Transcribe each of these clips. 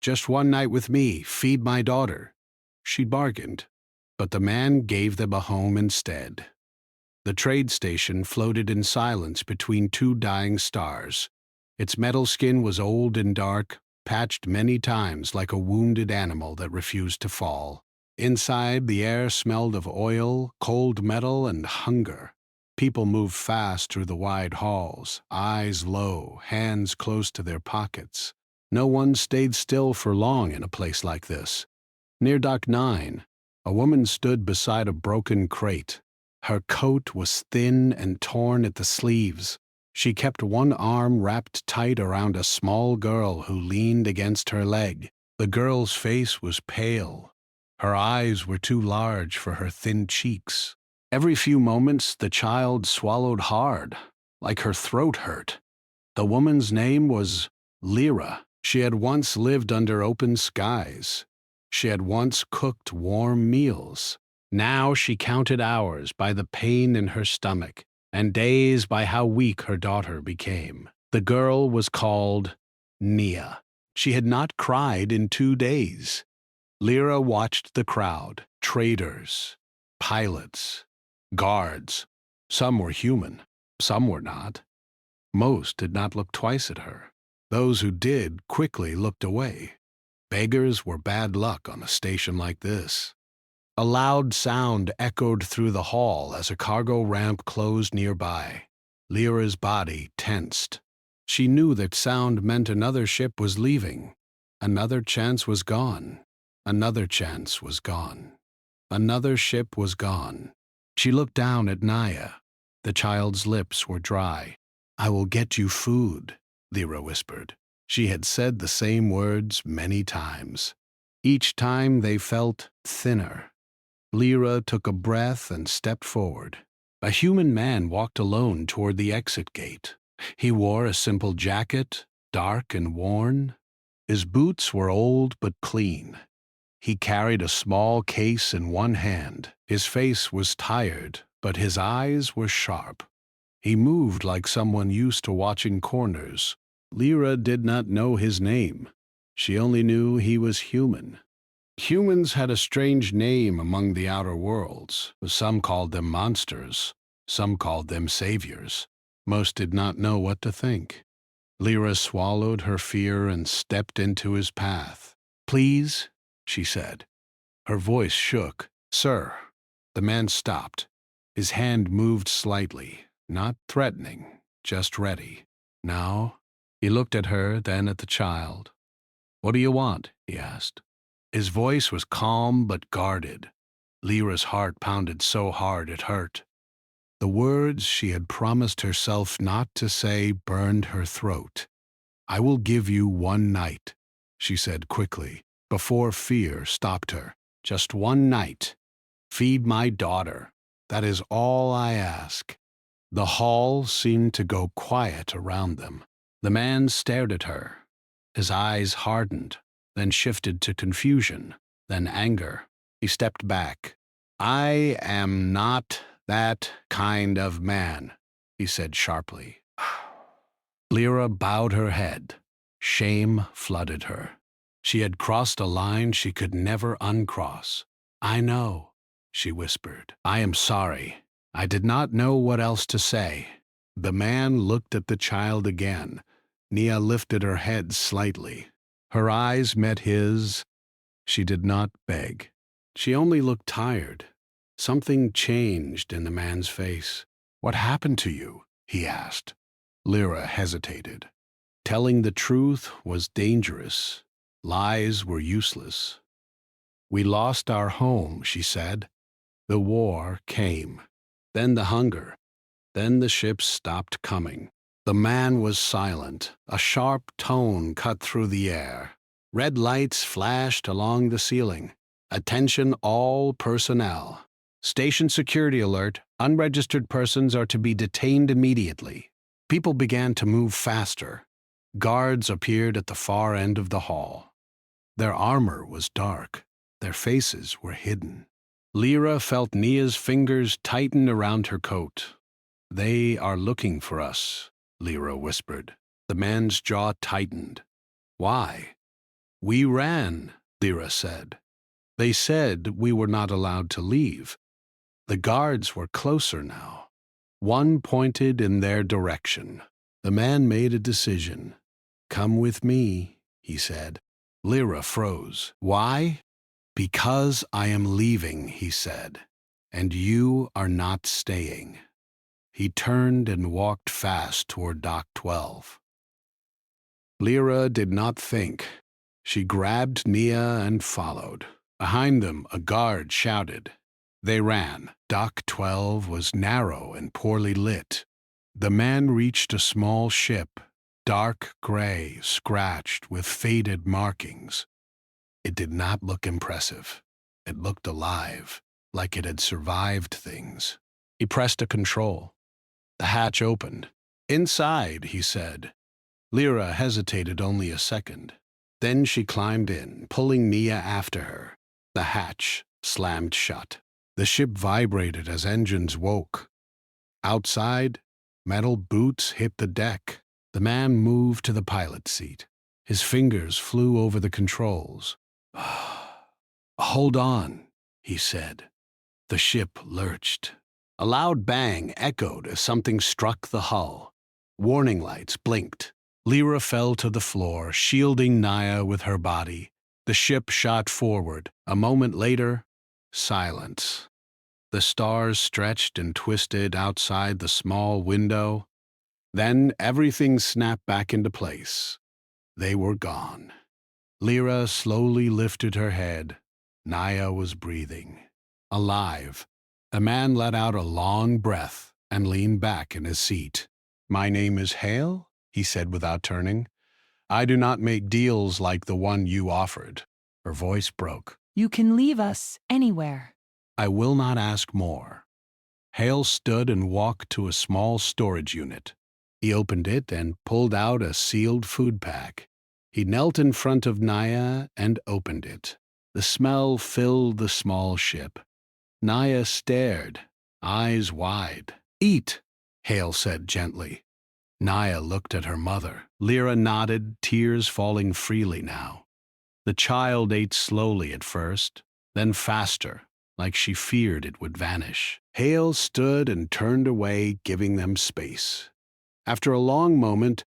Just one night with me, feed my daughter. She bargained, but the man gave them a home instead. The trade station floated in silence between two dying stars. Its metal skin was old and dark, patched many times like a wounded animal that refused to fall. Inside, the air smelled of oil, cold metal, and hunger. People moved fast through the wide halls, eyes low, hands close to their pockets. No one stayed still for long in a place like this. Near Dock 9, a woman stood beside a broken crate. Her coat was thin and torn at the sleeves. She kept one arm wrapped tight around a small girl who leaned against her leg. The girl's face was pale. Her eyes were too large for her thin cheeks. Every few moments, the child swallowed hard, like her throat hurt. The woman's name was Lyra. She had once lived under open skies. She had once cooked warm meals. Now she counted hours by the pain in her stomach, and days by how weak her daughter became. The girl was called Nia. She had not cried in 2 days. Lyra watched the crowd, traders, pilots, guards. Some were human, some were not. Most did not look twice at her. Those who did quickly looked away. Beggars were bad luck on a station like this. A loud sound echoed through the hall as a cargo ramp closed nearby. Lyra's body tensed. She knew that sound meant another ship was leaving. Another chance was gone. Another chance was gone. Another ship was gone. She looked down at Naya. The child's lips were dry. "I will get you food," Lyra whispered. She had said the same words many times. Each time they felt thinner. Lyra took a breath and stepped forward. A human man walked alone toward the exit gate. He wore a simple jacket, dark and worn. His boots were old but clean. He carried a small case in one hand. His face was tired, but his eyes were sharp. He moved like someone used to watching corners. Lyra did not know his name. She only knew he was human. Humans had a strange name among the outer worlds. Some called them monsters. Some called them saviors. Most did not know what to think. Lyra swallowed her fear and stepped into his path. "Please," she said. Her voice shook. "Sir." The man stopped. His hand moved slightly, not threatening, just ready. "Now?" He looked at her, then at the child. "What do you want?" he asked. His voice was calm but guarded. Lyra's heart pounded so hard it hurt. The words she had promised herself not to say burned her throat. "I will give you 1 night," she said quickly, before fear stopped her. "Just 1 night. Feed my daughter. That is all I ask." The hall seemed to go quiet around them. The man stared at her. His eyes hardened, then shifted to confusion, then anger. He stepped back. "I am not that kind of man," he said sharply. Lyra bowed her head. Shame flooded her. She had crossed a line she could never uncross. "I know," she whispered. "I am sorry. I did not know what else to say." The man looked at the child again. Nia lifted her head slightly. Her eyes met his. She did not beg. She only looked tired. Something changed in the man's face. "What happened to you?" he asked. Lyra hesitated. Telling the truth was dangerous. Lies were useless. "We lost our home," she said. "The war came. Then the hunger. Then the ships stopped coming." The man was silent. A sharp tone cut through the air. Red lights flashed along the ceiling. "Attention all personnel. Station security alert. Unregistered persons are to be detained immediately." People began to move faster. Guards appeared at the far end of the hall. Their armor was dark. Their faces were hidden. Lyra felt Nia's fingers tighten around her coat. "They are looking for us," Lyra whispered. The man's jaw tightened. "Why?" We ran, Lyra said. They said we were not allowed to leave. The guards were closer now. One pointed in their direction. The man made a decision. Come with me, he said. Lyra froze. Why? Because I am leaving, he said, and you are not staying. He turned and walked fast toward Dock 12. Lyra did not think. She grabbed Nia and followed. Behind them, a guard shouted. They ran. Dock 12 was narrow and poorly lit. The man reached a small ship, dark gray, scratched with faded markings. It did not look impressive. It looked alive, like it had survived things. He pressed a control. The hatch opened. Inside, he said. Lyra hesitated only a second. Then she climbed in, pulling Nia after her. The hatch slammed shut. The ship vibrated as engines woke. Outside, metal boots hit the deck. The man moved to the pilot's seat. His fingers flew over the controls. Hold on, he said. The ship lurched. A loud bang echoed as something struck the hull. Warning lights blinked. Lyra fell to the floor, shielding Nia with her body. The ship shot forward. A moment later, silence. The stars stretched and twisted outside the small window. Then everything snapped back into place. They were gone. Lyra slowly lifted her head. Nia was breathing. Alive. The man let out a long breath and leaned back in his seat. My name is Hale, he said without turning. I do not make deals like the one you offered. Her voice broke. You can leave us anywhere. I will not ask more. Hale stood and walked to a small storage unit. He opened it and pulled out a sealed food pack. He knelt in front of Nia and opened it. The smell filled the small ship. Nia stared, eyes wide. Eat, Hale said gently. Nia looked at her mother. Lyra nodded, tears falling freely now. The child ate slowly at first, then faster, like she feared it would vanish. Hale stood and turned away, giving them space. After a long moment,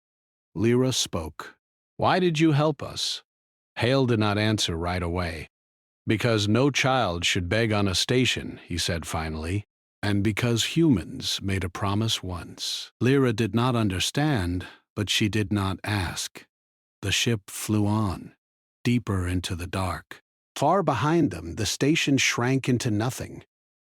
Lyra spoke. Why did you help us? Hale did not answer right away. Because no child should beg on a station, he said finally, and because humans made a promise once. Lyra did not understand, but she did not ask. The ship flew on, deeper into the dark. Far behind them, the station shrank into nothing,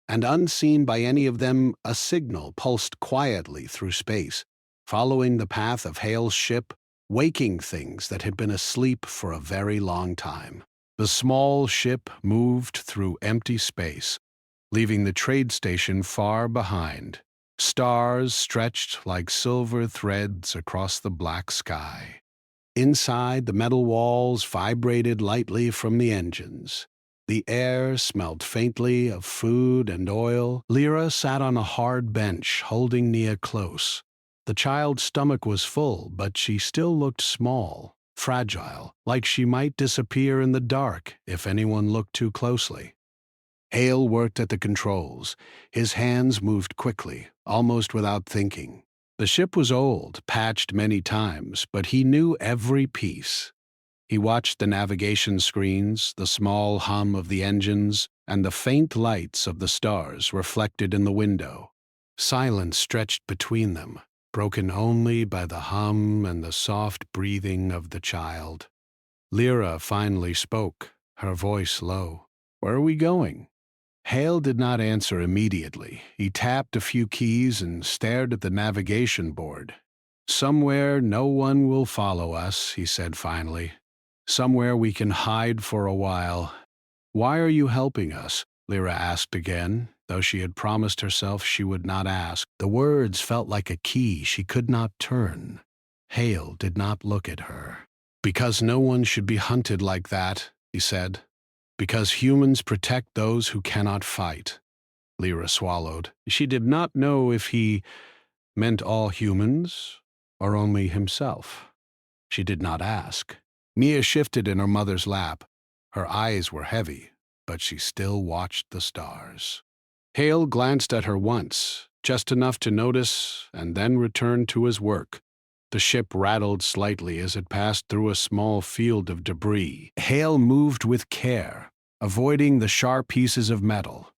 and unseen by any of them, a signal pulsed quietly through space, following the path of Hale's ship, waking things that had been asleep for a very long time. The small ship moved through empty space, leaving the trade station far behind. Stars stretched like silver threads across the black sky. Inside, the metal walls vibrated lightly from the engines. The air smelled faintly of food and oil. Lyra sat on a hard bench, holding Nia close. The child's stomach was full, but she still looked small, fragile, like she might disappear in the dark if anyone looked too closely. Hale worked at the controls. His hands moved quickly, almost without thinking. The ship was old, patched many times, but he knew every piece. He watched the navigation screens, the small hum of the engines, and the faint lights of the stars reflected in the window. Silence stretched between them, broken only by the hum and the soft breathing of the child. Lyra finally spoke, her voice low. Where are we going? Hale did not answer immediately. He tapped a few keys and stared at the navigation board. Somewhere no one will follow us, he said finally. Somewhere we can hide for a while. Why are you helping us? Lyra asked again, though she had promised herself she would not ask. The words felt like a key she could not turn. Hale did not look at her. Because no one should be hunted like that, he said. Because humans protect those who cannot fight. Lyra swallowed. She did not know if he meant all humans or only himself. She did not ask. Nia shifted in her mother's lap. Her eyes were heavy, but she still watched the stars. Hale glanced at her once, just enough to notice, and then returned to his work. The ship rattled slightly as it passed through a small field of debris. Hale moved with care, avoiding the sharp pieces of metal.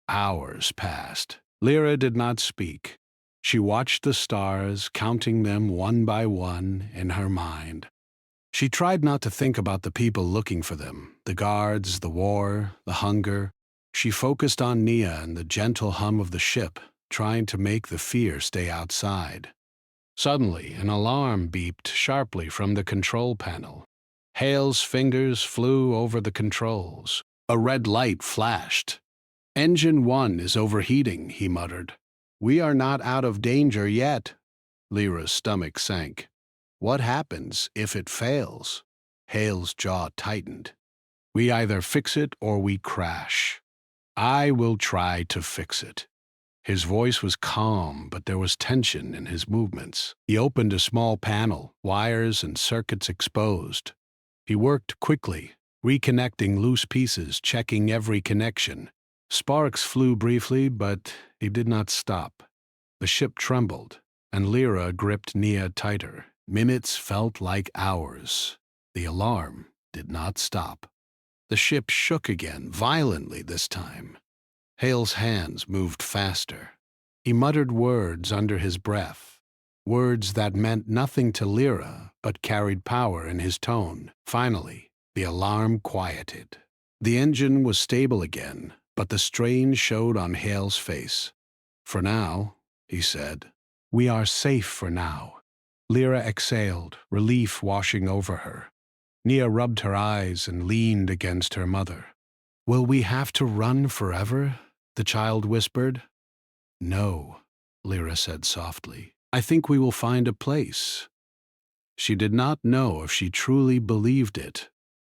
Hours passed. Lyra did not speak. She watched the stars, counting them one by one in her mind. She tried not to think about the people looking for them, the guards, the war, the hunger. She focused on Nia and the gentle hum of the ship, trying to make the fear stay outside. Suddenly, an alarm beeped sharply from the control panel. Hale's fingers flew over the controls. A red light flashed. "Engine 1 is overheating," he muttered. "We are not out of danger yet." Lyra's stomach sank. What happens if it fails? Hale's jaw tightened. "We either fix it or we crash. I will try to fix it." His voice was calm, but there was tension in his movements. He opened a small panel, wires and circuits exposed. He worked quickly, reconnecting loose pieces, checking every connection. Sparks flew briefly, but he did not stop. The ship trembled, and Lyra gripped Nia tighter. Minutes felt like hours. The alarm did not stop. The ship shook again, violently this time. Hale's hands moved faster. He muttered words under his breath, words that meant nothing to Lyra but carried power in his tone. Finally, the alarm quieted. The engine was stable again, but the strain showed on Hale's face. "For now," he said. "We are safe for now." Lyra exhaled, relief washing over her. Nia rubbed her eyes and leaned against her mother. "Will we have to run forever?" the child whispered. "No," Lyra said softly. "I think we will find a place." She did not know if she truly believed it.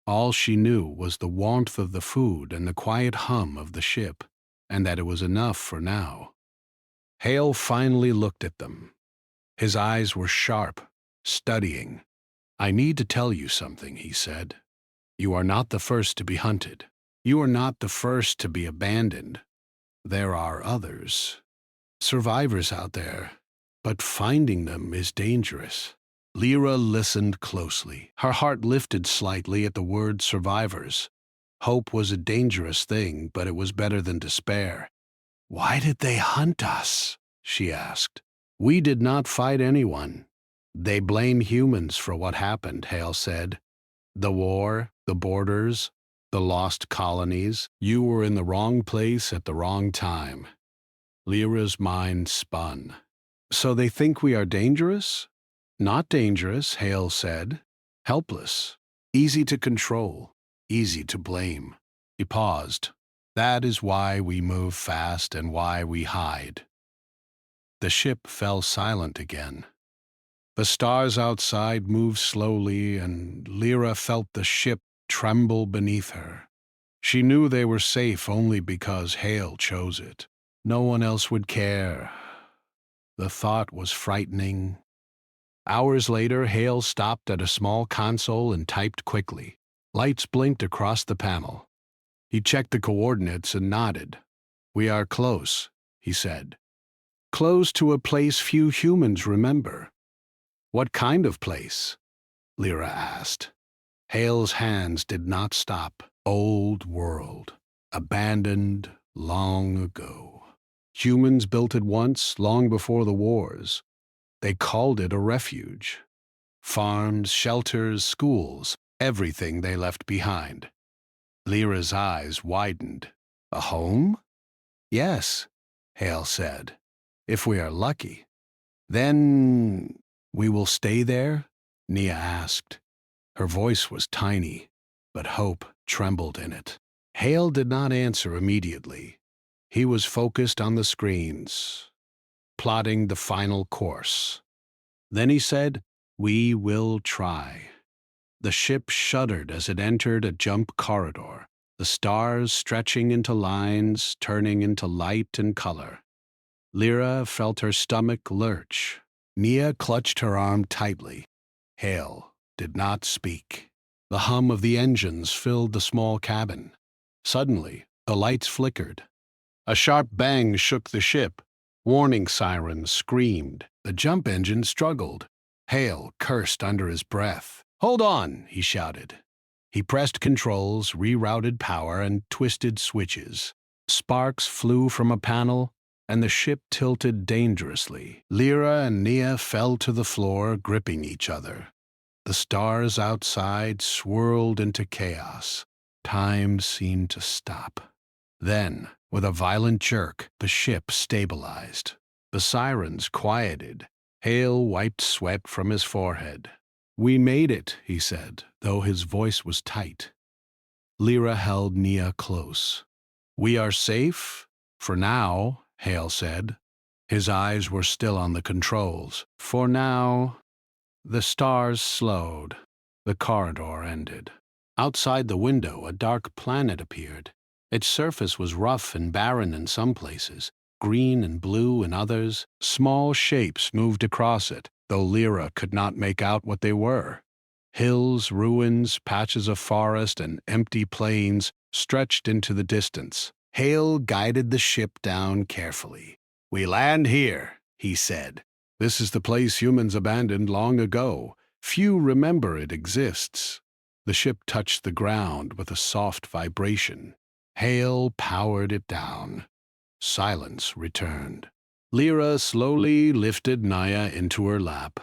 All she knew was the warmth of the food and the quiet hum of the ship, and that it was enough for now. Hale finally looked at them. His eyes were sharp, studying. "I need to tell you something," he said. "You are not the first to be hunted. You are not the first to be abandoned. There are others. Survivors out there, but finding them is dangerous." Lyra listened closely. Her heart lifted slightly at the word survivors. Hope was a dangerous thing, but it was better than despair. "Why did they hunt us?" she asked. "We did not fight anyone." "They blame humans for what happened," Hale said. "The war, the borders, the lost colonies. You were in the wrong place at the wrong time." Lyra's mind spun. "So they think we are dangerous?" "Not dangerous," Hale said. "Helpless. Easy to control. Easy to blame." He paused. "That is why we move fast and why we hide." The ship fell silent again. The stars outside moved slowly, and Lyra felt the ship tremble beneath her. She knew they were safe only because Hale chose it. No one else would care. The thought was frightening. Hours later, Hale stopped at a small console and typed quickly. Lights blinked across the panel. He checked the coordinates and nodded. "We are close," he said. "Close to a place few humans remember." "What kind of place?" Lyra asked. Hale's hands did not stop. "Old world. Abandoned long ago. Humans built it once, long before the wars. They called it a refuge. Farms, shelters, schools, everything they left behind." Lyra's eyes widened. "A home?" "Yes," Hale said. "If we are lucky." "Then we will stay there?" Nia asked. Her voice was tiny, but hope trembled in it. Hale did not answer immediately. He was focused on the screens, plotting the final course. Then he said, "We will try." The ship shuddered as it entered a jump corridor, the stars stretching into lines, turning into light and color. Lyra felt her stomach lurch. Nia clutched her arm tightly. Hale did not speak. The hum of the engines filled the small cabin. Suddenly, the lights flickered. A sharp bang shook the ship. Warning sirens screamed. The jump engine struggled. Hale cursed under his breath. "Hold on," he shouted. He pressed controls, rerouted power, and twisted switches. Sparks flew from a panel, and the ship tilted dangerously. Lyra and Nia fell to the floor, gripping each other. The stars outside swirled into chaos. Time seemed to stop. Then, with a violent jerk, the ship stabilized. The sirens quieted. Hale wiped sweat from his forehead. "We made it," he said, though his voice was tight. Lyra held Nia close. "We are safe? For now," Hale said. His eyes were still on the controls. "For now." The stars slowed. The corridor ended. Outside the window, a dark planet appeared. Its surface was rough and barren in some places, green and blue in others. Small shapes moved across it, though Lyra could not make out what they were. Hills, ruins, patches of forest, and empty plains stretched into the distance. Hale guided the ship down carefully. "We land here," he said. "This is the place humans abandoned long ago. Few remember it exists." The ship touched the ground with a soft vibration. Hale powered it down. Silence returned. Lyra slowly lifted Naya into her lap.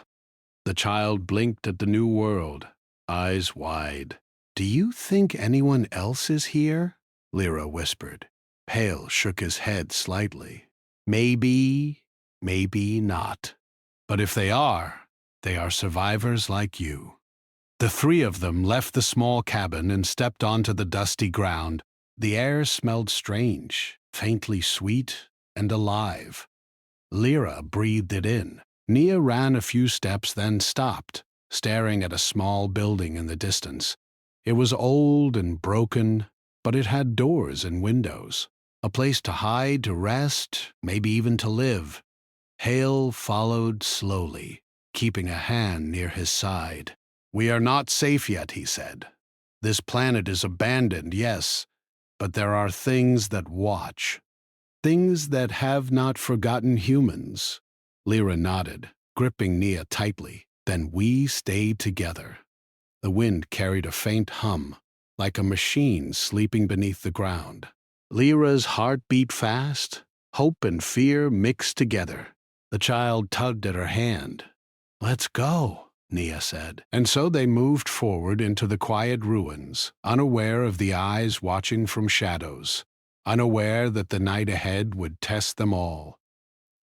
The child blinked at the new world, eyes wide. "Do you think anyone else is here?" Lyra whispered. Hale shook his head slightly. "Maybe, maybe not. But if they are survivors like you." The three of them left the small cabin and stepped onto the dusty ground. The air smelled strange, faintly sweet and alive. Lyra breathed it in. Nia ran a few steps, then stopped, staring at a small building in the distance. It was old and broken, but it had doors and windows. A place to hide, to rest, maybe even to live. Hale followed slowly, keeping a hand near his side. "We are not safe yet," he said. "This planet is abandoned, yes, but there are things that watch. Things that have not forgotten humans." Lyra nodded, gripping Nia tightly. Then we stayed together. The wind carried a faint hum, like a machine sleeping beneath the ground. Lyra's heart beat fast. Hope and fear mixed together. The child tugged at her hand. "Let's go," Nia said. And so they moved forward into the quiet ruins, unaware of the eyes watching from shadows, unaware that the night ahead would test them all.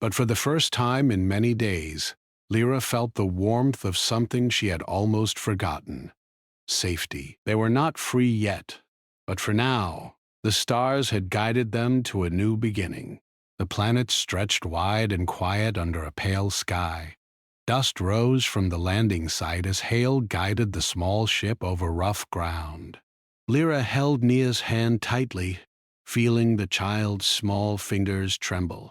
But for the first time in many days, Lyra felt the warmth of something she had almost forgotten. Safety. They were not free yet, but for now, the stars had guided them to a new beginning. The planet stretched wide and quiet under a pale sky. Dust rose from the landing site as Hale guided the small ship over rough ground. Lyra held Nia's hand tightly, feeling the child's small fingers tremble.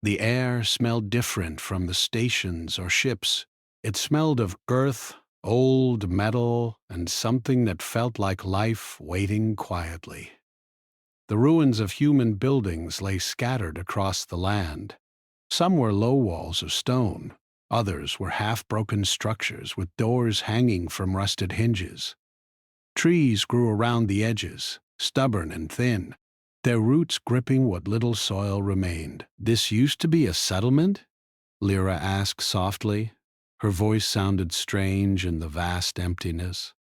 The air smelled different from the stations or ships. It smelled of earth, old metal, and something that felt like life waiting quietly. The ruins of human buildings lay scattered across the land. Some were low walls of stone. Others were half-broken structures with doors hanging from rusted hinges. Trees grew around the edges, stubborn and thin, their roots gripping what little soil remained. "This used to be a settlement?" Lyra asked softly. Her voice sounded strange in the vast emptiness.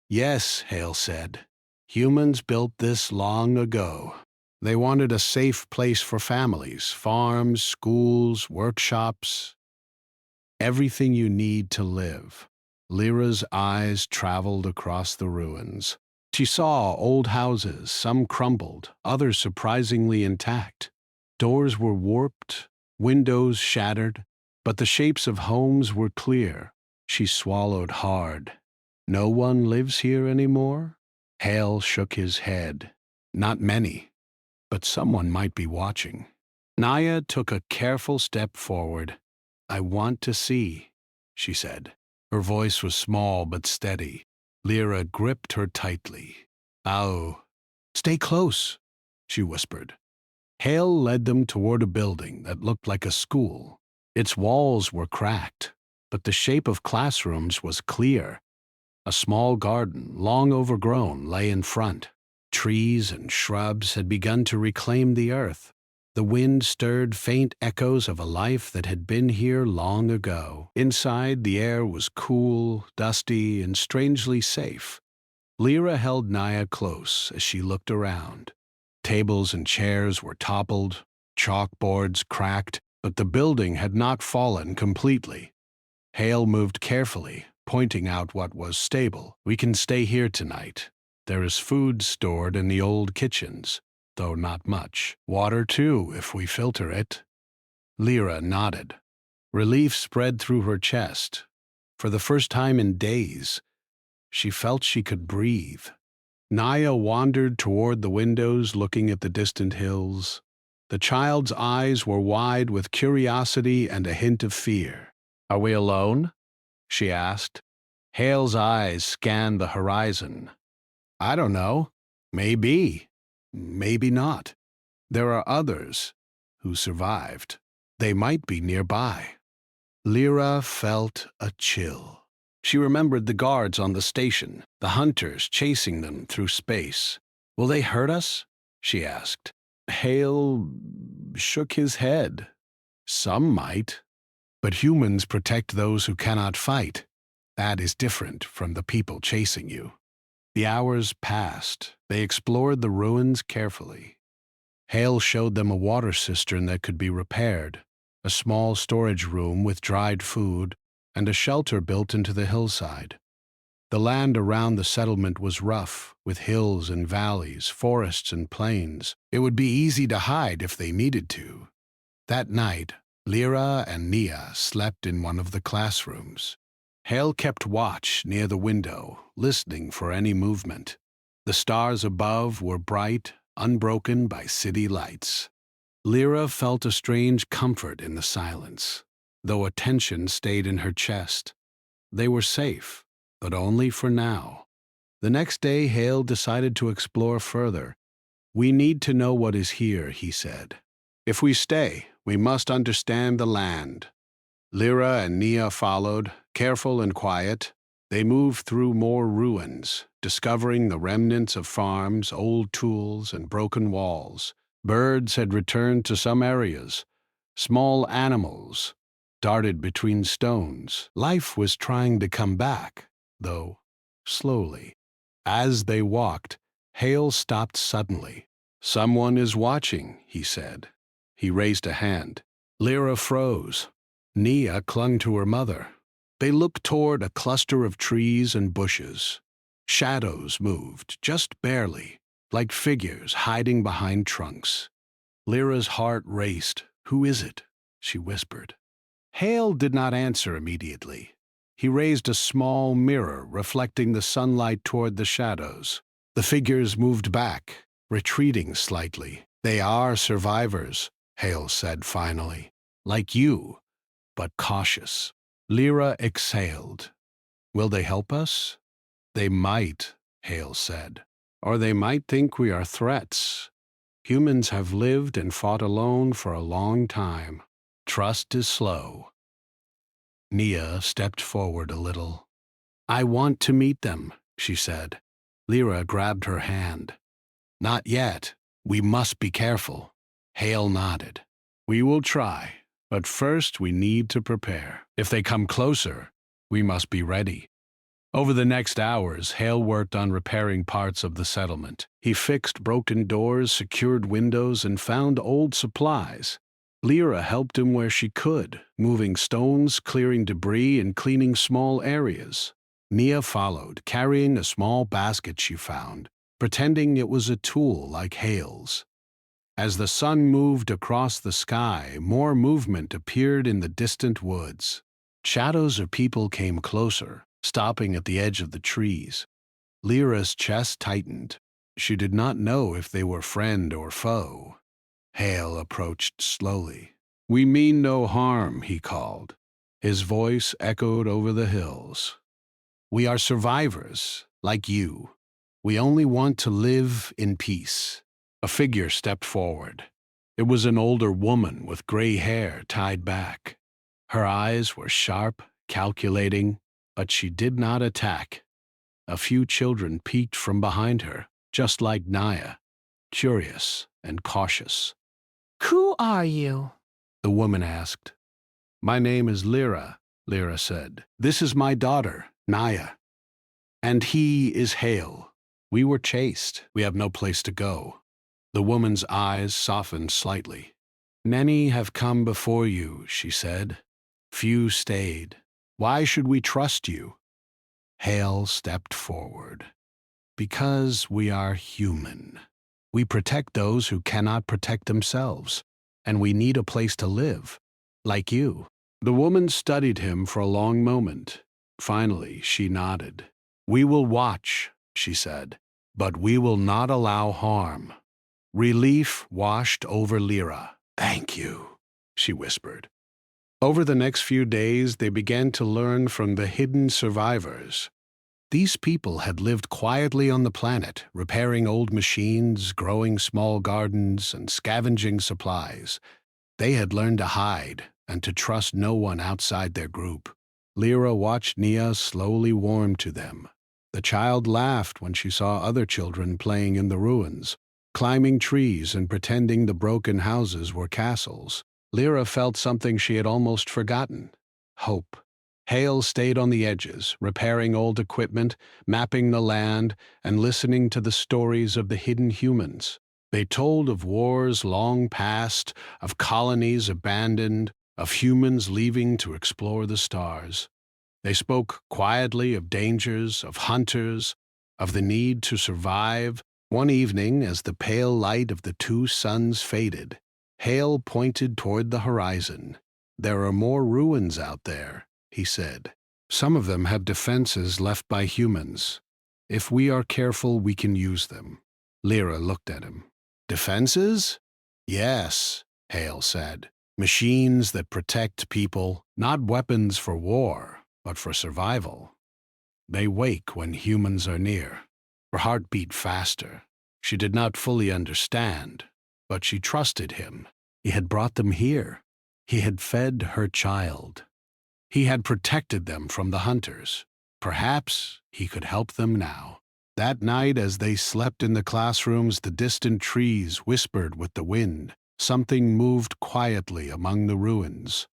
"Yes," Hale said. "Humans built this long ago. They wanted a safe place for families, farms, schools, workshops, everything you need to live." Lyra's eyes traveled across the ruins. She saw old houses, some crumbled, others surprisingly intact. Doors were warped, windows shattered, but the shapes of homes were clear. She swallowed hard. "No one lives here anymore?" Hale shook his head. "Not many, but someone might be watching." Naya took a careful step forward. "I want to see," she said. Her voice was small but steady. Lyra gripped her tightly. "Oh, stay close," she whispered. Hale led them toward a building that looked like a school. Its walls were cracked, but the shape of classrooms was clear. A small garden, long overgrown, lay in front. Trees and shrubs had begun to reclaim the earth. The wind stirred faint echoes of a life that had been here long ago. Inside, the air was cool, dusty, and strangely safe. Lyra held Naya close as she looked around. Tables and chairs were toppled, chalkboards cracked, but the building had not fallen completely. Hale moved carefully, pointing out what was stable. "We can stay here tonight. There is food stored in the old kitchens, though not much. Water, too, if we filter it." Lyra nodded. Relief spread through her chest. For the first time in days, she felt she could breathe. Naya wandered toward the windows, looking at the distant hills. The child's eyes were wide with curiosity and a hint of fear. "Are we alone?" she asked. Hale's eyes scanned the horizon. "I don't know. Maybe. Maybe not. There are others who survived. They might be nearby." Lyra felt a chill. She remembered the guards on the station, the hunters chasing them through space. "Will they hurt us?" she asked. Hale shook his head. "Some might, but humans protect those who cannot fight. That is different from the people chasing you." The hours passed. They explored the ruins carefully. Hale showed them a water cistern that could be repaired, a small storage room with dried food, and a shelter built into the hillside. The land around the settlement was rough, with hills and valleys, forests and plains. It would be easy to hide if they needed to. That night, Lyra and Nia slept in one of the classrooms. Hale kept watch near the window, listening for any movement. The stars above were bright, unbroken by city lights. Lyra felt a strange comfort in the silence, though a tension stayed in her chest. They were safe, but only for now. The next day, Hale decided to explore further. "We need to know what is here," he said. "If we stay, we must understand the land." Lyra and Nia followed, careful and quiet. They moved through more ruins, discovering the remnants of farms, old tools, and broken walls. Birds had returned to some areas. Small animals darted between stones. Life was trying to come back, though slowly. As they walked, Hale stopped suddenly. "Someone is watching," he said. He raised a hand. Lyra froze. Nia clung to her mother. They looked toward a cluster of trees and bushes. Shadows moved, just barely, like figures hiding behind trunks. Lyra's heart raced. "Who is it?" she whispered. Hale did not answer immediately. He raised a small mirror, reflecting the sunlight toward the shadows. The figures moved back, retreating slightly. "They are survivors," Hale said finally. "Like you, but cautious." Lyra exhaled. "Will they help us?" "They might," Hale said. "Or they might think we are threats. Humans have lived and fought alone for a long time. Trust is slow." Nia stepped forward a little. "I want to meet them," she said. Lyra grabbed her hand. "Not yet. We must be careful." Hale nodded. "We will try, but first we need to prepare. If they come closer, we must be ready." Over the next hours, Hale worked on repairing parts of the settlement. He fixed broken doors, secured windows, and found old supplies. Lyra helped him where she could, moving stones, clearing debris, and cleaning small areas. Nia followed, carrying a small basket she found, pretending it was a tool like Hale's. As the sun moved across the sky, more movement appeared in the distant woods. Shadows of people came closer, stopping at the edge of the trees. Lyra's chest tightened. She did not know if they were friend or foe. Hale approached slowly. "We mean no harm," he called. His voice echoed over the hills. "We are survivors, like you. We only want to live in peace." A figure stepped forward. It was an older woman with gray hair tied back. Her eyes were sharp, calculating, but she did not attack. A few children peeked from behind her, just like Naya, curious and cautious. Who are you? The woman asked. "My name is Lyra said. "This is my daughter, Naya. And he is Hale. We were chased. We have no place to go." The woman's eyes softened slightly. "Many have come before you," she said. "Few stayed. Why should we trust you?" Hale stepped forward. "Because we are human. We protect those who cannot protect themselves, and we need a place to live, like you." The woman studied him for a long moment. Finally, she nodded. "We will watch," she said, "but we will not allow harm." Relief washed over Lyra. "Thank you," she whispered. Over the next few days, they began to learn from the hidden survivors. These people had lived quietly on the planet, repairing old machines, growing small gardens, and scavenging supplies. They had learned to hide and to trust no one outside their group. Lyra watched Nia slowly warm to them. The child laughed when she saw other children playing in the ruins, climbing trees and pretending the broken houses were castles. Lyra felt something she had almost forgotten: hope. Hale stayed on the edges, repairing old equipment, mapping the land, and listening to the stories of the hidden humans. They told of wars long past, of colonies abandoned, of humans leaving to explore the stars. They spoke quietly of dangers, of hunters, of the need to survive. One evening, as the pale light of the two suns faded, Hale pointed toward the horizon. "There are more ruins out there," he said. "Some of them have defenses left by humans. If we are careful, we can use them." Lyra looked at him. "Defenses?" "Yes," Hale said. "Machines that protect people, not weapons for war, but for survival. They wake when humans are near." Her heart beat faster. She did not fully understand, but she trusted him. He had brought them here. He had fed her child. He had protected them from the hunters. Perhaps he could help them now. That night, as they slept in the classrooms, the distant trees whispered with the wind. Something moved quietly among the ruins,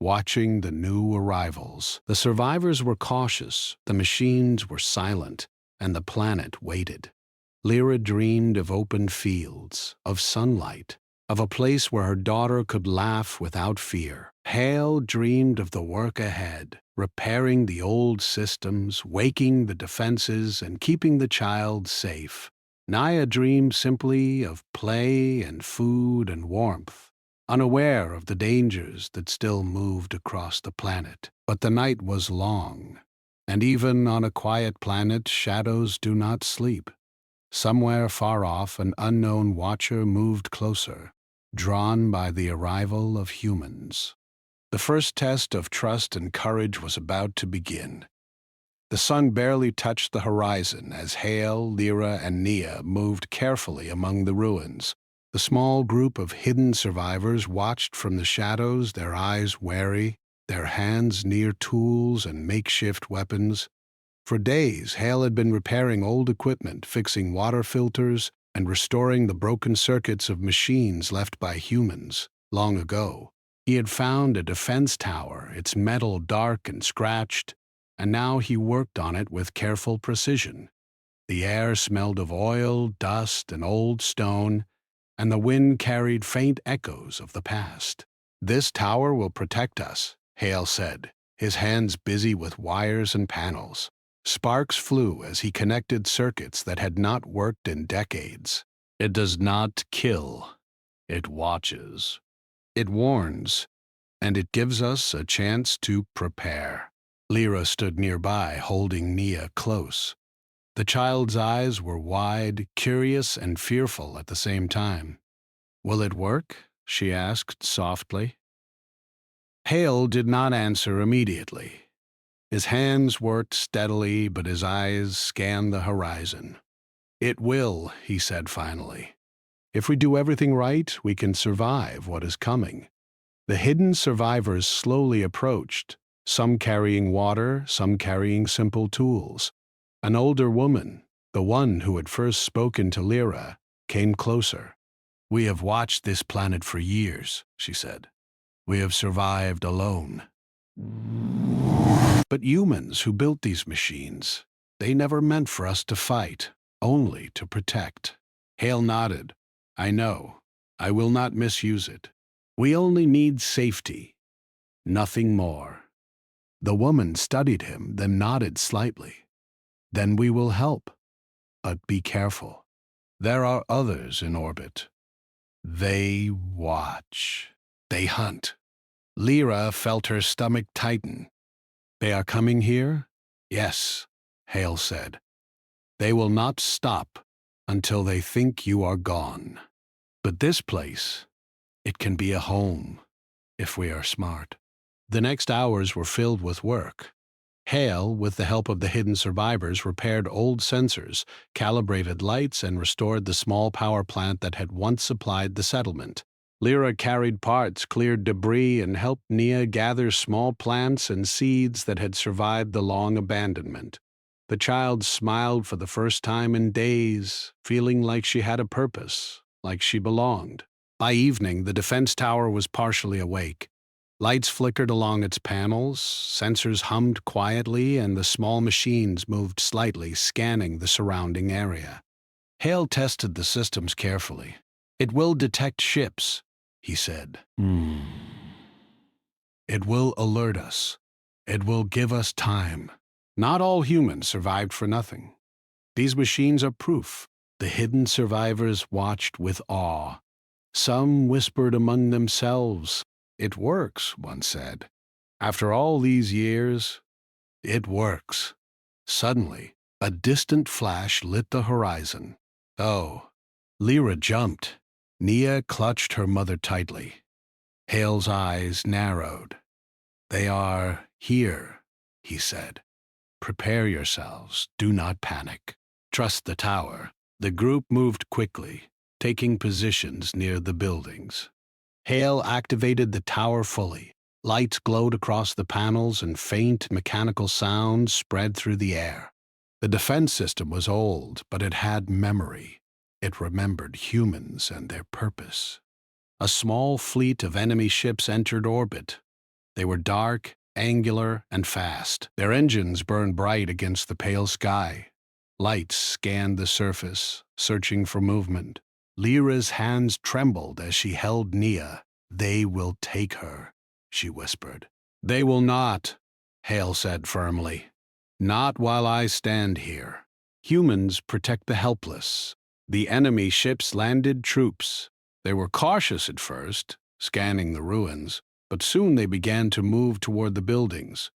watching the new arrivals. The survivors were cautious, the machines were silent, and the planet waited. Lyra dreamed of open fields, of sunlight, of a place where her daughter could laugh without fear. Hale dreamed of the work ahead, repairing the old systems, waking the defenses, and keeping the child safe. Naya dreamed simply of play and food and warmth, unaware of the dangers that still moved across the planet. But the night was long, and even on a quiet planet, shadows do not sleep. Somewhere far off, an unknown watcher moved closer, drawn by the arrival of humans. The first test of trust and courage was about to begin. The sun barely touched the horizon as Hale, Lyra, and Nia moved carefully among the ruins. The small group of hidden survivors watched from the shadows, their eyes wary, their hands near tools and makeshift weapons. For days, Hale had been repairing old equipment, fixing water filters, and restoring the broken circuits of machines left by humans long ago. He had found a defense tower, its metal dark and scratched, and now he worked on it with careful precision. The air smelled of oil, dust, and old stone, and the wind carried faint echoes of the past. "This tower will protect us," Hale said, his hands busy with wires and panels. Sparks flew as he connected circuits that had not worked in decades. "It does not kill. It watches. It warns, and it gives us a chance to prepare." Lyra stood nearby, holding Nia close. The child's eyes were wide, curious and fearful at the same time. "Will it work?" she asked softly. Hale did not answer immediately. His hands worked steadily, but his eyes scanned the horizon. "It will," he said finally. "If we do everything right, we can survive what is coming." The hidden survivors slowly approached, some carrying water, some carrying simple tools. An older woman, the one who had first spoken to Lyra, came closer. "We have watched this planet for years," she said. "We have survived alone. But humans who built these machines, they never meant for us to fight, only to protect." Hale nodded. "I know. I will not misuse it. We only need safety, nothing more." The woman studied him, then nodded slightly. "Then we will help. But be careful. There are others in orbit. They watch. They hunt." Lyra felt her stomach tighten. "They are coming here?" "Yes," Hale said. "They will not stop until they think you are gone. But this place, it can be a home, if we are smart." The next hours were filled with work. Hale, with the help of the hidden survivors, repaired old sensors, calibrated lights, and restored the small power plant that had once supplied the settlement. Lyra carried parts, cleared debris, and helped Nia gather small plants and seeds that had survived the long abandonment. The child smiled for the first time in days, feeling like she had a purpose, like she belonged. By evening, the defense tower was partially awake. Lights flickered along its panels, sensors hummed quietly, and the small machines moved slightly, scanning the surrounding area. Hale tested the systems carefully. "It will detect ships," he said. "It will alert us. It will give us time." Not all humans survived for nothing. These machines are proof. The hidden survivors watched with awe. Some whispered among themselves. "It works," one said. "After all these years, it works." Suddenly, a distant flash lit the horizon. "Oh!" Lyra jumped. Nia clutched her mother tightly. Hale's eyes narrowed. "They are here," he said. "Prepare yourselves. Do not panic. Trust the tower." The group moved quickly, taking positions near the buildings. Hale activated the tower fully. Lights glowed across the panels and faint mechanical sounds spread through the air. The defense system was old, but it had memory. It remembered humans and their purpose. A small fleet of enemy ships entered orbit. They were dark, angular, and fast. Their engines burned bright against the pale sky. Lights scanned the surface, searching for movement. Lyra's hands trembled as she held Nia. "They will take her," she whispered. "They will not," Hale said firmly. "Not while I stand here. Humans protect the helpless." The enemy ships landed troops. They were cautious at first, scanning the ruins, but soon they began to move toward the buildings.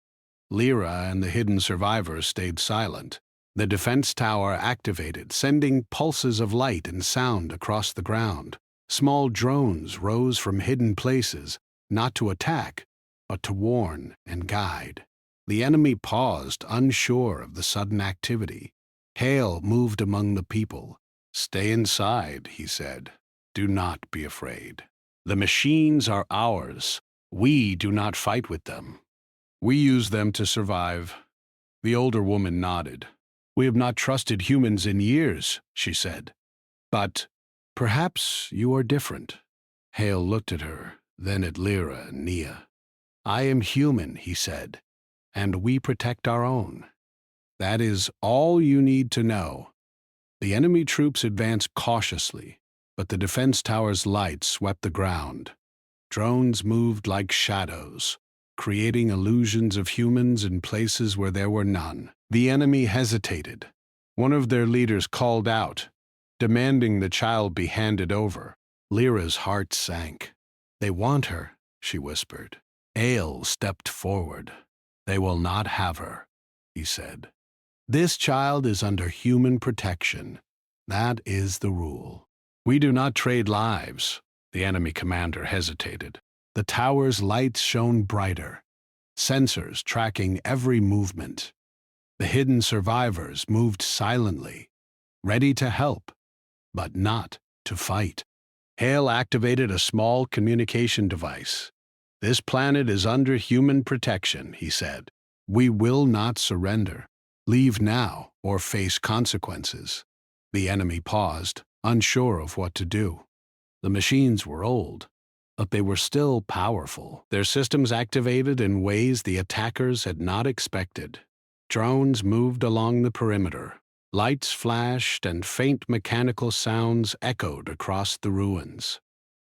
Lyra and the hidden survivors stayed silent. The defense tower activated, sending pulses of light and sound across the ground. Small drones rose from hidden places, not to attack, but to warn and guide. The enemy paused, unsure of the sudden activity. Hale moved among the people. "Stay inside," he said. "Do not be afraid. The machines are ours. We do not fight with them. We use them to survive." The older woman nodded. "We have not trusted humans in years," she said. "But perhaps you are different." Hale looked at her, then at Lyra and Nia. "I am human," he said, "and we protect our own. That is all you need to know." The enemy troops advanced cautiously, but the defense tower's lights swept the ground. Drones moved like shadows, creating illusions of humans in places where there were none. The enemy hesitated. One of their leaders called out, demanding the child be handed over. Lyra's heart sank. "They want her," she whispered. Hale stepped forward. "They will not have her," he said. "This child is under human protection. That is the rule. We do not trade lives." The enemy commander hesitated. The tower's lights shone brighter. sensors tracking every movement. The hidden survivors moved silently, ready to help, but not to fight. Hale activated a small communication device. "This planet is under human protection," he said. "We will not surrender. Leave now or face consequences." The enemy paused, unsure of what to do. The machines were old, but they were still powerful. Their systems activated in ways the attackers had not expected. Drones moved along the perimeter. Lights flashed and faint mechanical sounds echoed across the ruins.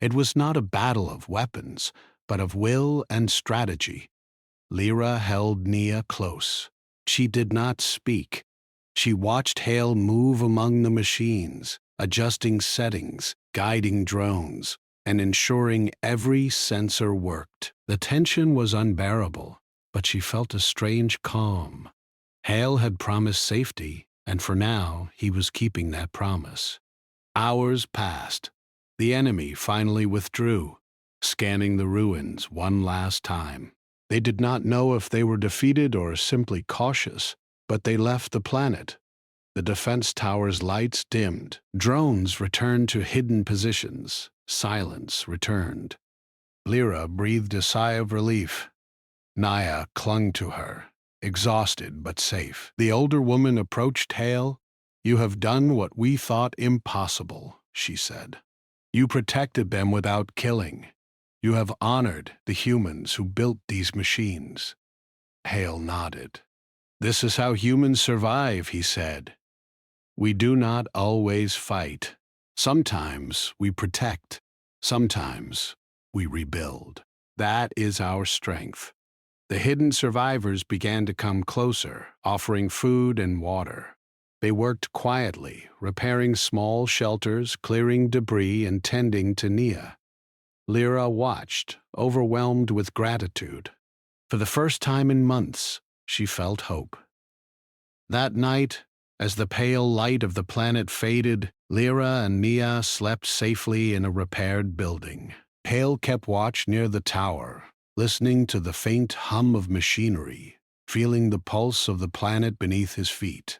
It was not a battle of weapons, but of will and strategy. Lyra held Nia close. She did not speak. She watched Hale move among the machines, adjusting settings, guiding drones, and ensuring every sensor worked. The tension was unbearable, but she felt a strange calm. Hale had promised safety, and for now he was keeping that promise. Hours passed. The enemy finally withdrew, scanning the ruins one last time. They did not know if they were defeated or simply cautious, but they left the planet. The defense tower's lights dimmed. Drones returned to hidden positions. Silence returned. Lyra breathed a sigh of relief. Nia clung to her, exhausted but safe. The older woman approached Hale. "You have done what we thought impossible," she said. "You protected them without killing. You have honored the humans who built these machines." Hale nodded. "This is how humans survive," he said. "We do not always fight. Sometimes we protect. Sometimes we rebuild. That is our strength." The hidden survivors began to come closer, offering food and water. They worked quietly, repairing small shelters, clearing debris, and tending to Nia. Lyra watched, overwhelmed with gratitude. For the first time in months, she felt hope. That night, as the pale light of the planet faded, Lyra and Nia slept safely in a repaired building. Hale kept watch near the tower, listening to the faint hum of machinery, feeling the pulse of the planet beneath his feet.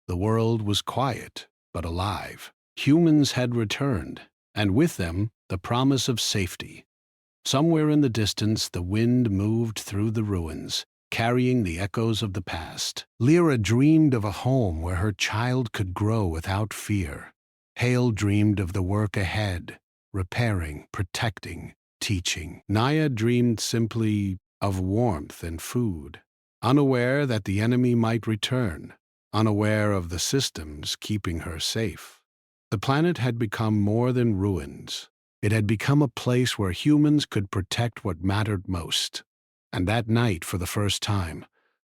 The world was quiet, but alive. Humans had returned, and with them, the promise of safety. Somewhere in the distance, the wind moved through the ruins, carrying the echoes of the past. Lyra dreamed of a home where her child could grow without fear. Hale dreamed of the work ahead, repairing, protecting, teaching. Nia dreamed simply of warmth and food, unaware that the enemy might return, unaware of the systems keeping her safe. The planet had become more than ruins. It had become a place where humans could protect what mattered most. And that night, for the first time,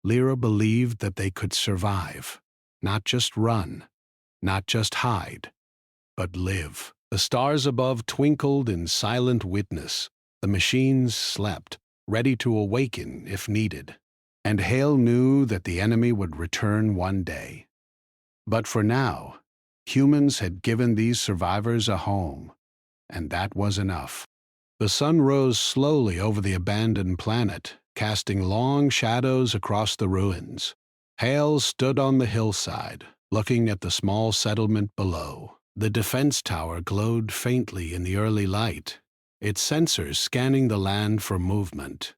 Lyra believed that they could survive, not just run, not just hide, but live. The stars above twinkled in silent witness. The machines slept, ready to awaken if needed. And Hale knew that the enemy would return one day. But for now, humans had given these survivors a home, and that was enough. The sun rose slowly over the abandoned planet, casting long shadows across the ruins. Hale stood on the hillside, looking at the small settlement below. The defense tower glowed faintly in the early light, its sensors scanning the land for movement.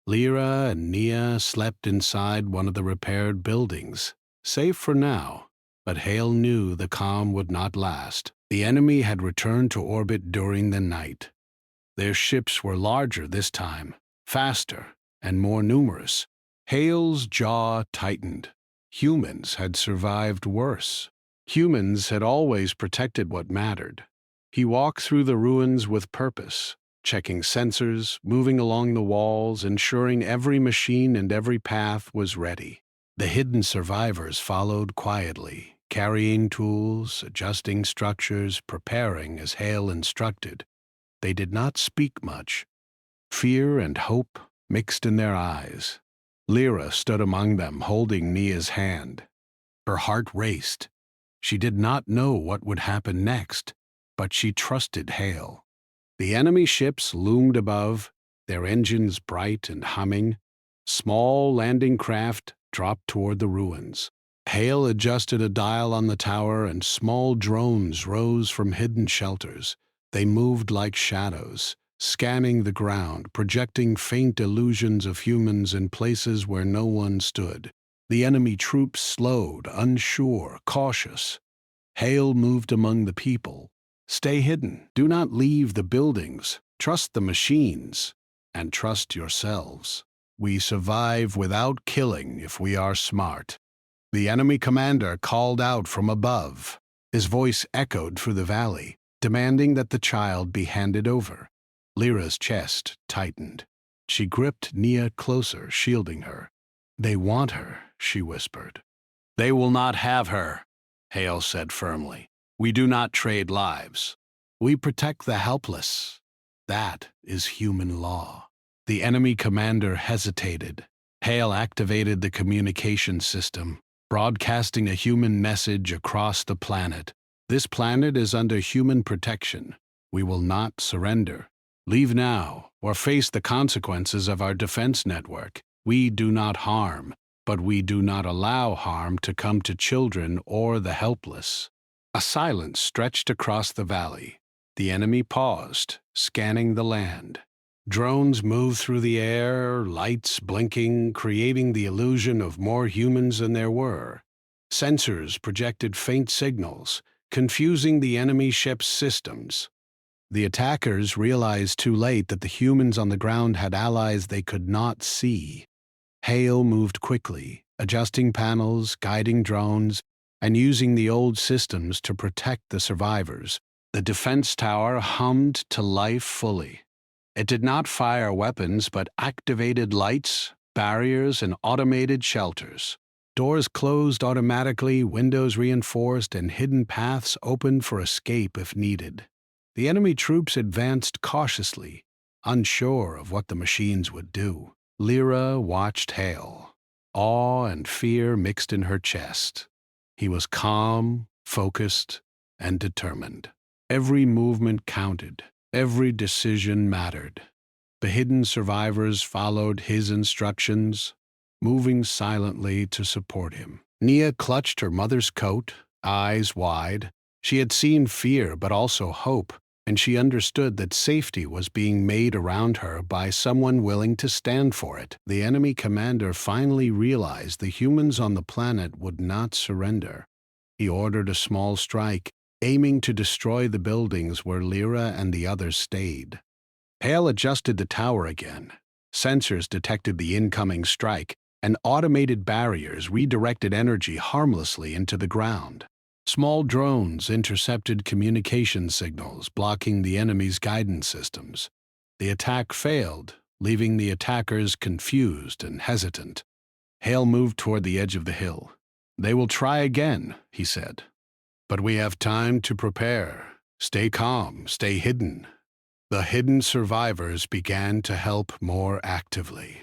Lyra and Nia slept inside one of the repaired buildings, safe for now, but Hale knew the calm would not last. The enemy had returned to orbit during the night. Their ships were larger this time, faster, and more numerous. Hale's jaw tightened. Humans had survived worse. Humans had always protected what mattered. He walked through the ruins with purpose, checking sensors, moving along the walls, ensuring every machine and every path was ready. The hidden survivors followed quietly, carrying tools, adjusting structures, preparing as Hale instructed. They did not speak much. Fear and hope mixed in their eyes. Lyra stood among them, holding Nia's hand. Her heart raced. She did not know what would happen next, but she trusted Hale. The enemy ships loomed above, their engines bright and humming. Small landing craft dropped toward the ruins. Hale adjusted a dial on the tower and small drones rose from hidden shelters. They moved like shadows, scanning the ground, projecting faint illusions of humans in places where no one stood. The enemy troops slowed, unsure, cautious. Hale moved among the people. Stay hidden. Do not leave the buildings. Trust the machines. And trust yourselves. We survive without killing if we are smart. The enemy commander called out from above. His voice echoed through the valley, demanding that the child be handed over. Lyra's chest tightened. She gripped Nia closer, shielding her. They want her, she whispered. They will not have her, Hale said firmly. We do not trade lives. We protect the helpless. That is human law. The enemy commander hesitated. Hale activated the communication system, broadcasting a human message across the planet. This planet is under human protection. We will not surrender. Leave now, or face the consequences of our defense network. We do not harm, but we do not allow harm to come to children or the helpless. A silence stretched across the valley. The enemy paused, scanning the land. Drones moved through the air, lights blinking, creating the illusion of more humans than there were. Sensors projected faint signals, confusing the enemy ship's systems. The attackers realized too late that the humans on the ground had allies they could not see. Hale moved quickly, adjusting panels, guiding drones, and using the old systems to protect the survivors. The defense tower hummed to life fully. It did not fire weapons but activated lights, barriers, and automated shelters. Doors closed automatically, windows reinforced, and hidden paths opened for escape if needed. The enemy troops advanced cautiously, unsure of what the machines would do. Lyra watched Hale. Awe and fear mixed in her chest. He was calm, focused, and determined. Every movement counted. Every decision mattered. The hidden survivors followed his instructions, moving silently to support him. Nia clutched her mother's coat, eyes wide. She had seen fear but also hope, and she understood that safety was being made around her by someone willing to stand for it. The enemy commander finally realized the humans on the planet would not surrender. He ordered a small strike, aiming to destroy the buildings where Lyra and the others stayed. Hale adjusted the tower again. Sensors detected the incoming strike, and automated barriers redirected energy harmlessly into the ground. Small drones intercepted communication signals, blocking the enemy's guidance systems. The attack failed, leaving the attackers confused and hesitant. Hale moved toward the edge of the hill. They will try again, he said. But we have time to prepare. Stay calm, stay hidden. The hidden survivors began to help more actively.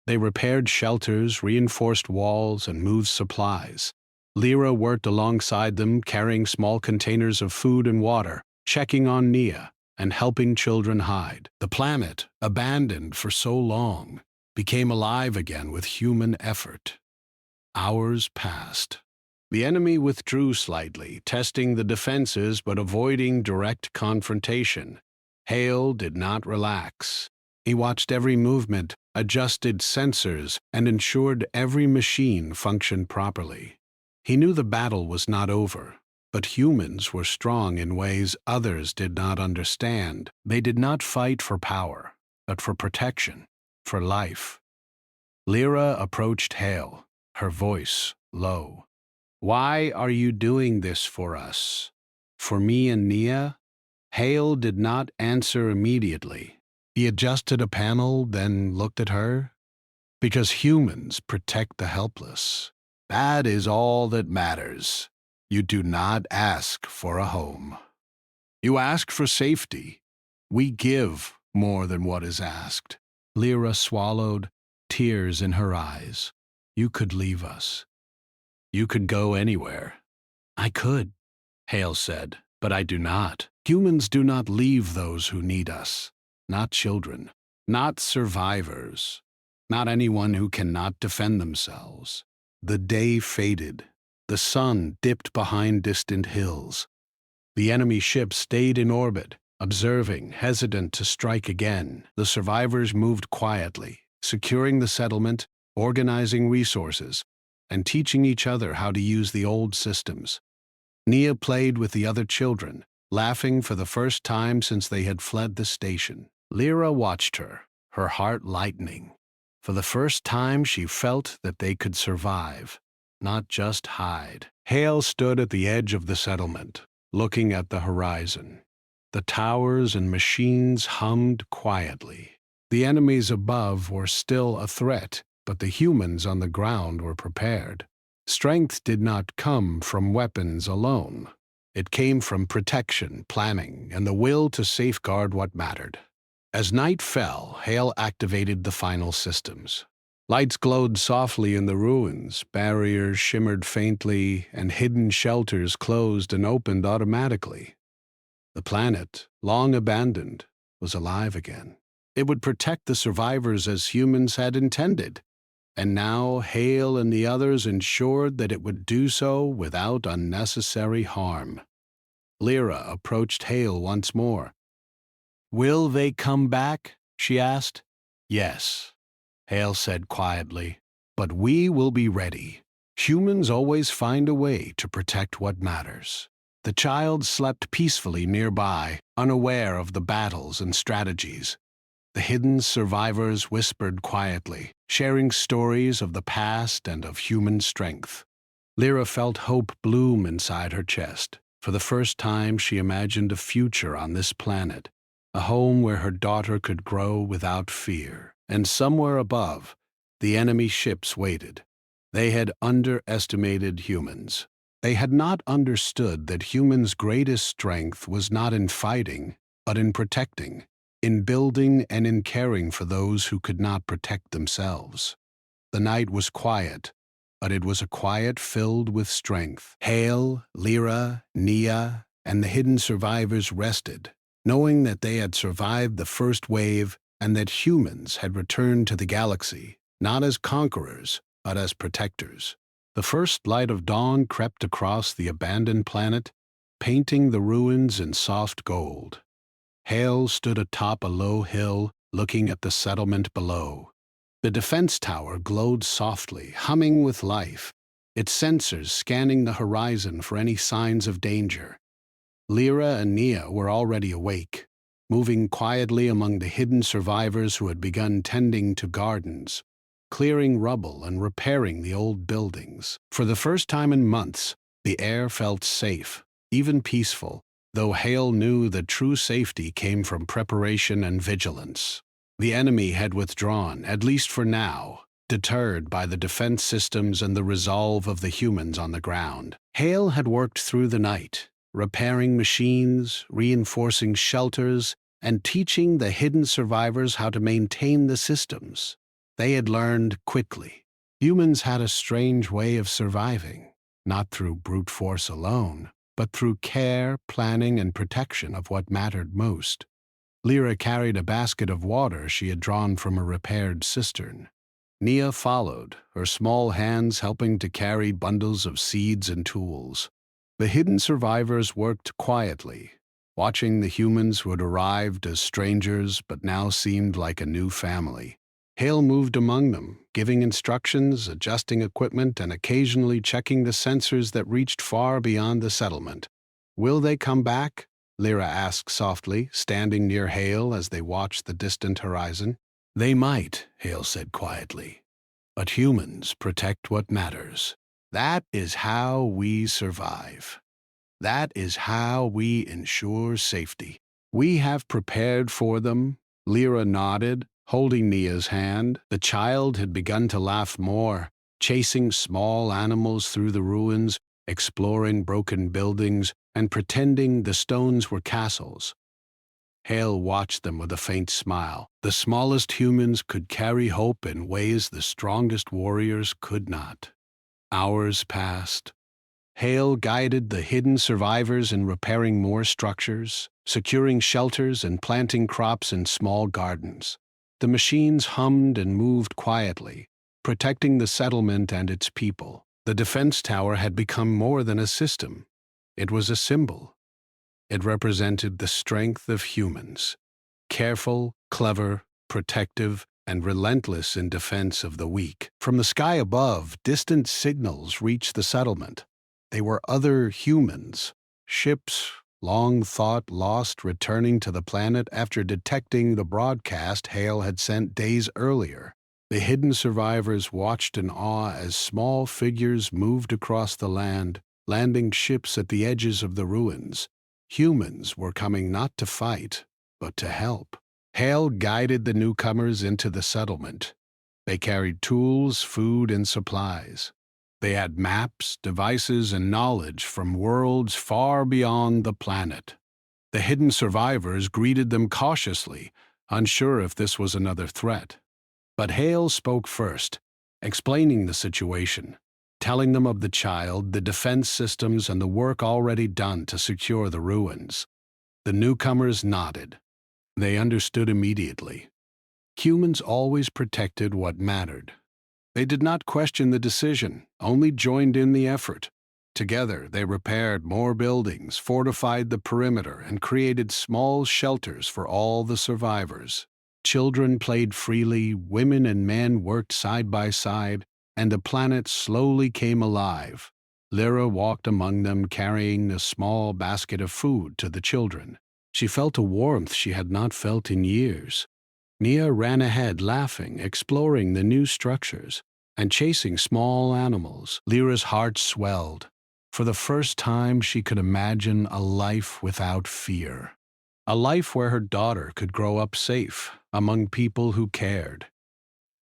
They repaired shelters, reinforced walls, and moved supplies. Lyra worked alongside them, carrying small containers of food and water, checking on Nia, and helping children hide. The planet, abandoned for so long, became alive again with human effort. Hours passed. The enemy withdrew slightly, testing the defenses but avoiding direct confrontation. Hale did not relax. He watched every movement, adjusted sensors, and ensured every machine functioned properly. He knew the battle was not over, but humans were strong in ways others did not understand. They did not fight for power, but for protection, for life. Lyra approached Hale, her voice low. Why are you doing this for us? For me and Nia? Hale did not answer immediately. He adjusted a panel, then looked at her. Because humans protect the helpless. That is all that matters. You do not ask for a home. You ask for safety. We give more than what is asked. Lyra swallowed, tears in her eyes. You could leave us. You could go anywhere. I could, Hale said, but I do not. Humans do not leave those who need us. Not children. Not survivors. not anyone who cannot defend themselves. The day faded. The sun dipped behind distant hills. The enemy ship stayed in orbit, observing, hesitant to strike again. The survivors moved quietly, securing the settlement, organizing resources, and teaching each other how to use the old systems. Nia played with the other children, laughing for the first time since they had fled the station. Lyra watched her heart lightening. For the first time she felt that they could survive, not just hide. Hale stood at the edge of the settlement, looking at the horizon. The towers and machines hummed quietly. The enemies above were still a threat, but the humans on the ground were prepared. Strength did not come from weapons alone. It came from protection, planning, and the will to safeguard what mattered. As night fell, Hale activated the final systems. Lights glowed softly in the ruins, barriers shimmered faintly, and hidden shelters closed and opened automatically. The planet, long abandoned, was alive again. It would protect the survivors as humans had intended, and now Hale and the others ensured that it would do so without unnecessary harm. Lyra approached Hale once more. "Will they come back?" she asked. "Yes," Hale said quietly, "but we will be ready. Humans always find a way to protect what matters." The child slept peacefully nearby, unaware of the battles and strategies. The hidden survivors whispered quietly, sharing stories of the past and of human strength. Lyra felt hope bloom inside her chest. For the first time, she imagined a future on this planet, a home where her daughter could grow without fear. And somewhere above, the enemy ships waited. They had underestimated humans. They had not understood that humans' greatest strength was not in fighting, but in protecting, in building and in caring for those who could not protect themselves. The night was quiet, but it was a quiet filled with strength. Hale, Lyra, Nia, and the hidden survivors rested, knowing that they had survived the first wave and that humans had returned to the galaxy, not as conquerors, but as protectors. The first light of dawn crept across the abandoned planet, painting the ruins in soft gold. Hale stood atop a low hill, looking at the settlement below. The defense tower glowed softly, humming with life, its sensors scanning the horizon for any signs of danger. Lyra and Nia were already awake, moving quietly among the hidden survivors who had begun tending to gardens, clearing rubble and repairing the old buildings. For the first time in months, the air felt safe, even peaceful, though Hale knew that true safety came from preparation and vigilance. The enemy had withdrawn, at least for now, deterred by the defense systems and the resolve of the humans on the ground. Hale had worked through the night, repairing machines, reinforcing shelters, and teaching the hidden survivors how to maintain the systems. They had learned quickly. Humans had a strange way of surviving, not through brute force alone, but through care, planning, and protection of what mattered most. Lyra carried a basket of water she had drawn from a repaired cistern. Nia followed, her small hands helping to carry bundles of seeds and tools. The hidden survivors worked quietly, watching the humans who had arrived as strangers but now seemed like a new family. Hale moved among them, giving instructions, adjusting equipment, and occasionally checking the sensors that reached far beyond the settlement. "Will they come back?" Lyra asked softly, standing near Hale as they watched the distant horizon. "They might," Hale said quietly. "But humans protect what matters. That is how we survive. That is how we ensure safety. We have prepared for them." Lyra nodded, holding Nia's hand. The child had begun to laugh more, chasing small animals through the ruins, exploring broken buildings, and pretending the stones were castles. Hale watched them with a faint smile. The smallest humans could carry hope in ways the strongest warriors could not. Hours passed. Hale guided the hidden survivors in repairing more structures, securing shelters, and planting crops in small gardens. The machines hummed and moved quietly, protecting the settlement and its people. The defense tower had become more than a system. It was a symbol. It represented the strength of humans, careful, clever, protective, and relentless in defense of the weak. From the sky above, distant signals reached the settlement. They were other humans, ships long thought lost returning to the planet after detecting the broadcast Hale had sent days earlier. The hidden survivors watched in awe as small figures moved across the land, landing ships at the edges of the ruins. Humans were coming not to fight, but to help. Hale guided the newcomers into the settlement. They carried tools, food, and supplies. They had maps, devices, and knowledge from worlds far beyond the planet. The hidden survivors greeted them cautiously, unsure if this was another threat. But Hale spoke first, explaining the situation, telling them of the child, the defense systems, and the work already done to secure the ruins. The newcomers nodded. They understood immediately. Humans always protected what mattered. They did not question the decision, only joined in the effort. Together, they repaired more buildings, fortified the perimeter, and created small shelters for all the survivors. Children played freely, women and men worked side by side, and the planet slowly came alive. Lyra walked among them carrying a small basket of food to the children. She felt a warmth she had not felt in years. Nia ran ahead, laughing, exploring the new structures, and chasing small animals. Lyra's heart swelled. For the first time, she could imagine a life without fear. A life where her daughter could grow up safe, among people who cared.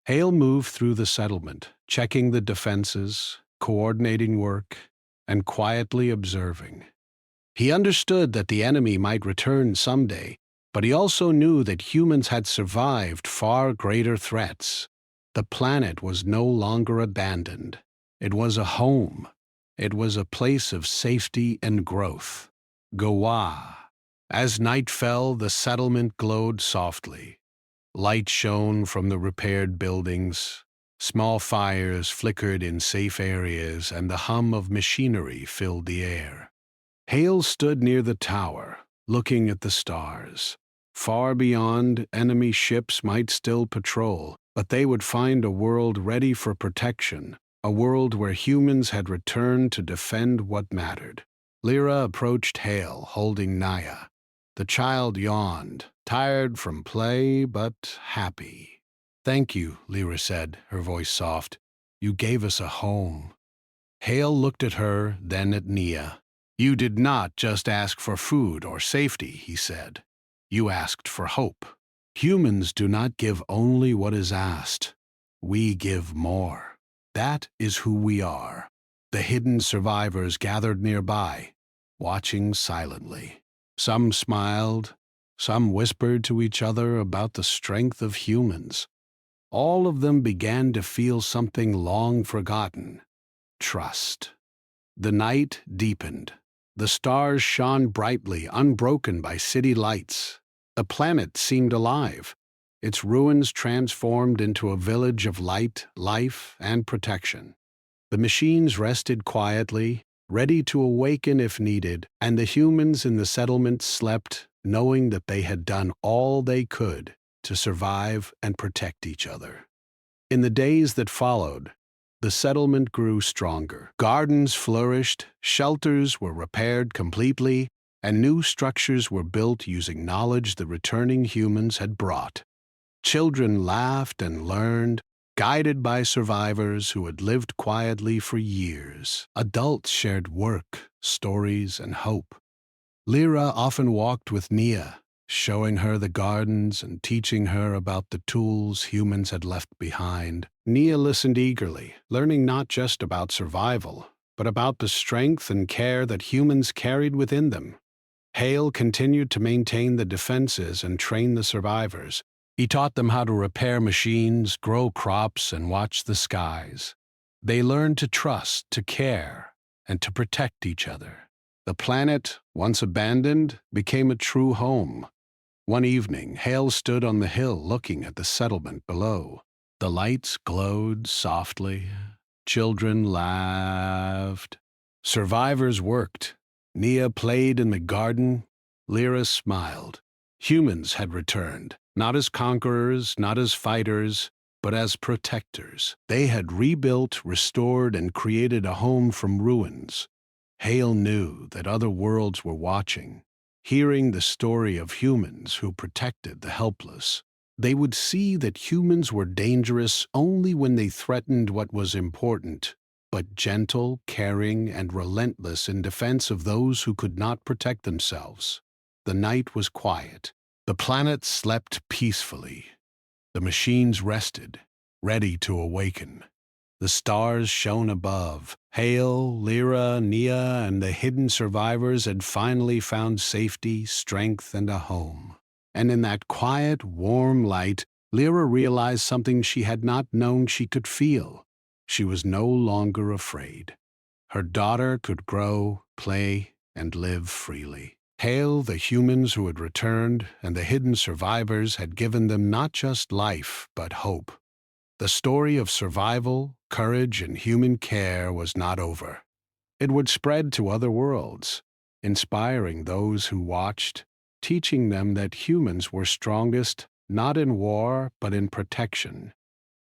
Hale moved through the settlement, checking the defenses, coordinating work, and quietly observing. He understood that the enemy might return someday, but he also knew that humans had survived far greater threats. The planet was no longer abandoned. It was a home. It was a place of safety and growth. Goa. As night fell, the settlement glowed softly. Light shone from the repaired buildings. Small fires flickered in safe areas, and the hum of machinery filled the air. Hale stood near the tower, looking at the stars. Far beyond, enemy ships might still patrol, but they would find a world ready for protection, a world where humans had returned to defend what mattered. Lyra approached Hale, holding Naya. The child yawned, tired from play but happy. "Thank you," Lyra said, her voice soft. "You gave us a home." Hale looked at her, then at Nia. "You did not just ask for food or safety," he said. "You asked for hope. Humans do not give only what is asked. We give more. That is who we are." The hidden survivors gathered nearby, watching silently. Some smiled, some whispered to each other about the strength of humans. All of them began to feel something long forgotten: trust. The night deepened. The stars shone brightly, unbroken by city lights. The planet seemed alive, its ruins transformed into a village of light, life, and protection. The machines rested quietly, ready to awaken if needed, and the humans in the settlement slept, knowing that they had done all they could to survive and protect each other. In the days that followed, the settlement grew stronger. Gardens flourished, shelters were repaired completely, and new structures were built using knowledge the returning humans had brought. Children laughed and learned, guided by survivors who had lived quietly for years. Adults shared work, stories, and hope. Lyra often walked with Nia, showing her the gardens and teaching her about the tools humans had left behind. Nia listened eagerly, learning not just about survival, but about the strength and care that humans carried within them. Hale continued to maintain the defenses and train the survivors. He taught them how to repair machines, grow crops, and watch the skies. They learned to trust, to care, and to protect each other. The planet, once abandoned, became a true home, One evening, Hale stood on the hill looking at the settlement below. The lights glowed softly. Children laughed. Survivors worked. Nia played in the garden. Lyra smiled. Humans had returned, not as conquerors, not as fighters, but as protectors. They had rebuilt, restored, and created a home from ruins. Hale knew that other worlds were watching, hearing the story of humans who protected the helpless. They would see that humans were dangerous only when they threatened what was important, but gentle, caring, and relentless in defense of those who could not protect themselves. The night was quiet. The planet slept peacefully. The machines rested, ready to awaken. The stars shone above. Hale, Lyra, Nia, and the hidden survivors had finally found safety, strength, and a home. And in that quiet, warm light, Lyra realized something she had not known she could feel. She was no longer afraid. Her daughter could grow, play, and live freely. Hale, the humans who had returned, and the hidden survivors had given them not just life, but hope. The story of survival, courage, and human care was not over. It would spread to other worlds, inspiring those who watched, teaching them that humans were strongest not in war but in protection.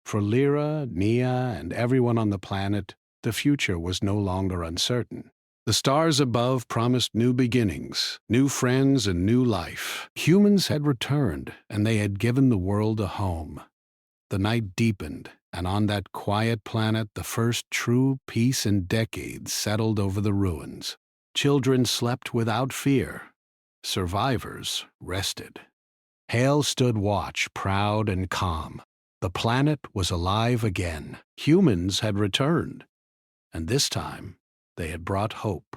For Lyra, Nia, and everyone on the planet, the future was no longer uncertain. The stars above promised new beginnings, new friends, and new life. Humans had returned, and they had given the world a home. The night deepened, and on that quiet planet the first true peace in decades settled over the ruins. Children slept without fear. Survivors rested. Hale stood watch, proud and calm. The planet was alive again. Humans had returned, and this time they had brought hope.